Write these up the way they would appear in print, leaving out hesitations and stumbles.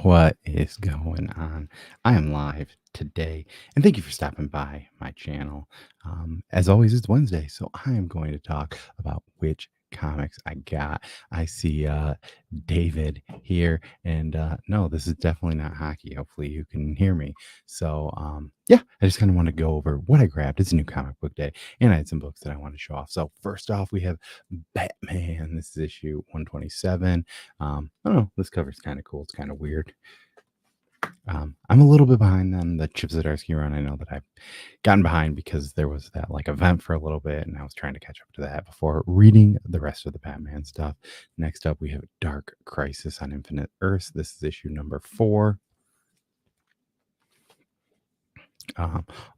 What is going on? I am live today, and thank you for stopping by my channel. As always, it's Wednesday, so I am going to talk about which comics I got. I see David here, and no, this is definitely not hockey. Hopefully, you can hear me. So, yeah, I just kind of want to go over what I grabbed. It's a new comic book day, and I had some books that I want to show off. So, first off, we have Batman. This is issue 127. I don't know. This cover's kind of cool. It's kind of weird. I'm a little bit behind on the Chip Zdarsky run. I know that I've gotten behind because there was that like event for a little bit, and I was trying to catch up to that before reading the rest of the Batman stuff. Next up, we have Dark Crisis on Infinite Earths. This is issue number 4.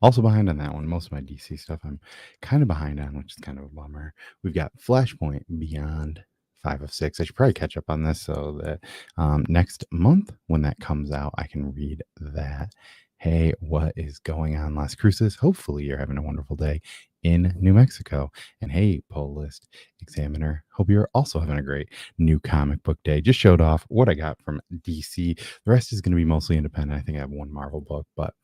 Also behind on that one. Most of my DC stuff I'm kind of behind on, which is kind of a bummer. We've got Flashpoint Beyond 5 of 6. I should probably catch up on this so that next month when that comes out, I can read that. Hey, what is going on, Las Cruces? Hopefully you're having a wonderful day in New Mexico. And hey, Poll List Examiner, hope you're also having a great new comic book day. Just showed off what I got from DC. The rest is going to be mostly independent. I think I have one Marvel book, but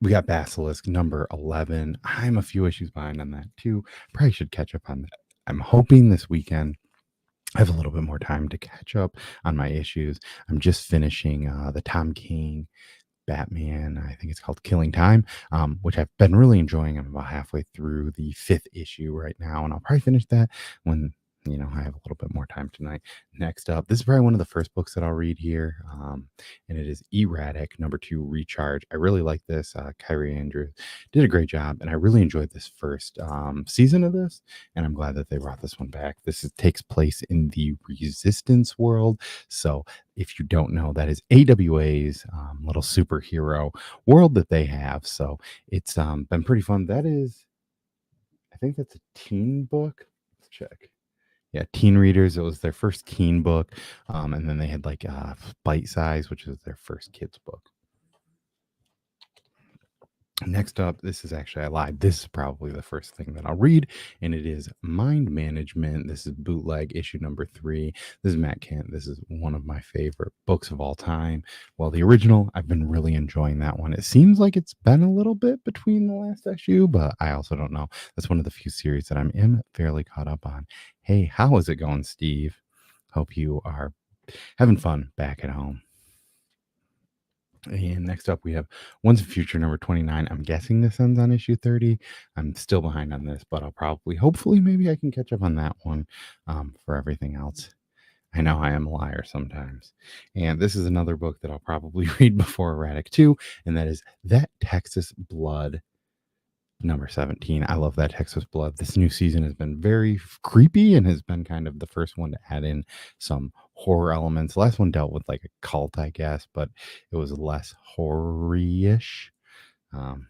we got Basilisk number 11. I'm a few issues behind on that too. Probably should catch up on that. I'm hoping this weekend I have a little bit more time to catch up on my issues. I'm just finishing the Tom King Batman. I think it's called Killing Time, which I've been really enjoying. I'm about halfway through the 5th issue right now, and I'll probably finish that when I have a little bit more time tonight. Next up, this is probably one of the first books that I'll read here, and it is Erratic number 2 Recharge. I really like this. Kyrie Andrews did a great job, and I really enjoyed this first season of this, and I'm glad that they brought this one back. Takes place in the Resistance world, so if you don't know, that is AWA's little superhero world that they have. So it's been pretty fun. I think that's a teen book. Let's check. Yeah, teen readers. It was their first teen book, and then they had like Bite Size, which is their first kids book. Next up, this is actually, I lied. This is probably the first thing that I'll read, and it is Mind Management. This is bootleg issue number 3. This is Matt Kent. This is one of my favorite books of all time. Well, the original, I've been really enjoying that one. It seems like it's been a little bit between the last issue, but I also don't know. That's one of the few series that I'm fairly caught up on. Hey, how is it going, Steve? Hope you are having fun back at home. And next up, we have Once and Future number 29. I'm guessing this ends on issue 30. I'm still behind on this, but hopefully, maybe I can catch up on that one for everything else. I know I am a liar sometimes. And this is another book that I'll probably read before Erratic 2, and that is That Texas Blood number 17. I love That Texas Blood. This new season has been very creepy and has been kind of the first one to add in some horror elements. The last one dealt with like a cult, I guess, but it was less horror-ish. Um,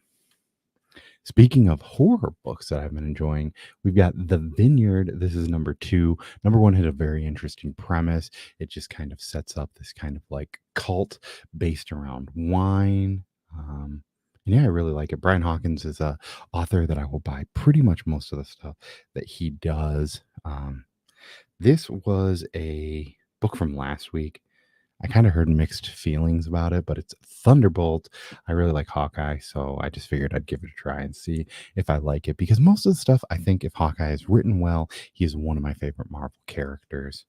Speaking of horror books that I've been enjoying, we've got The Vineyard. This is number 2. Number 1 had a very interesting premise. It just kind of sets up this kind of like cult based around wine. And yeah, I really like it. Brian Hawkins is a author that I will buy pretty much most of the stuff that he does. This was a book from last week. I kind of heard mixed feelings about it, but it's Thunderbolt. I really like Hawkeye, so I just figured I'd give it a try and see if I like it, because most of the stuff, I think if Hawkeye is written well, he is one of my favorite Marvel characters.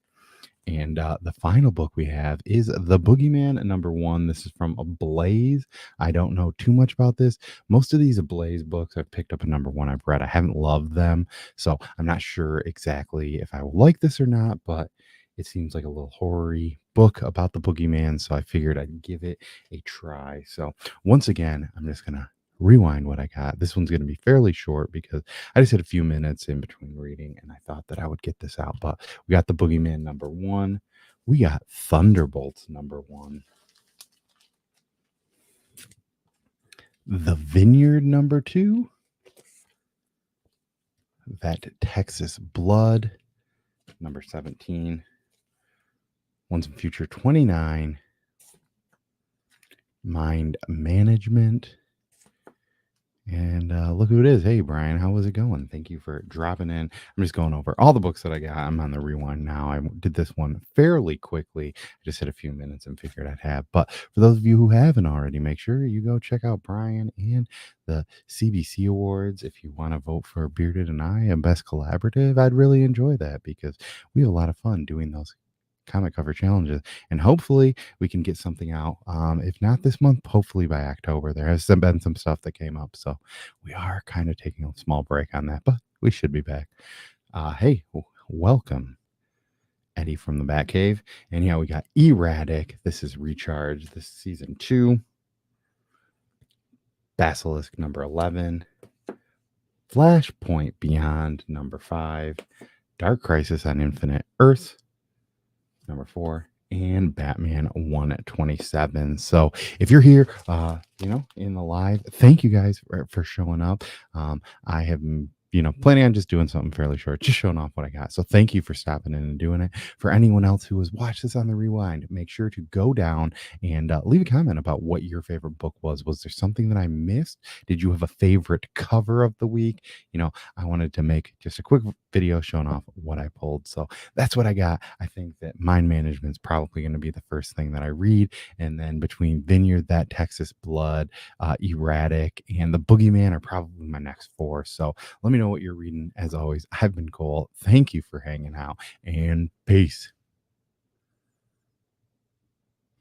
And the final book we have is The Boogeyman number 1. This is from Ablaze. I don't know too much about this. Most of these Ablaze books I've picked up a number 1 I've read. I haven't loved them, so I'm not sure exactly if I will like this or not, but it seems like a little horror-y book about the boogeyman, so I figured I'd give it a try. So once again, I'm just gonna rewind what I got. This one's gonna be fairly short because I just had a few minutes in between reading, and I thought that I would get this out. But we got the boogeyman number 1. We got Thunderbolts number 1. The Vineyard number 2. That Texas Blood number 17. Once and Future 29. Mind Management. And look who it is. Hey, Brian, how was it going? Thank you for dropping in. I'm just going over all the books that I got. I'm on the rewind now. Did this one fairly quickly. I just had a few minutes and figured I'd have. But for those of you who haven't already, make sure you go check out Brian and the CBC Awards. If you want to vote for Bearded and I and Best Collaborative, I'd really enjoy that because we have a lot of fun doing those comic cover challenges, and hopefully we can get something out, if not this month, hopefully by October. There has been some stuff that came up, so we are kind of taking a small break on that, but we should be back. Hey, welcome Eddie from the Batcave. And yeah, we got Erratic. This is Recharge. This is season 2. Basilisk number 11. Flashpoint Beyond number 5. Dark Crisis on Infinite Earth number 4, and Batman 127. So if you're here, in the live, thank you guys for showing up. I have planning on just doing something fairly short, just showing off what I got. So thank you for stopping in and doing it. For anyone else who has watched this on the rewind, make sure to go down and leave a comment about what your favorite book was. Was there something that I missed? Did you have a favorite cover of the week? I wanted to make just a quick video showing off what I pulled. So that's what I got. I think that Mind Management is probably going to be the first thing that I read. And then between Vineyard, That Texas Blood, Erratic, and The Boogeyman are probably my next 4. So let me know what you're reading. As always, I've been Cole. Thank you for hanging out, and peace.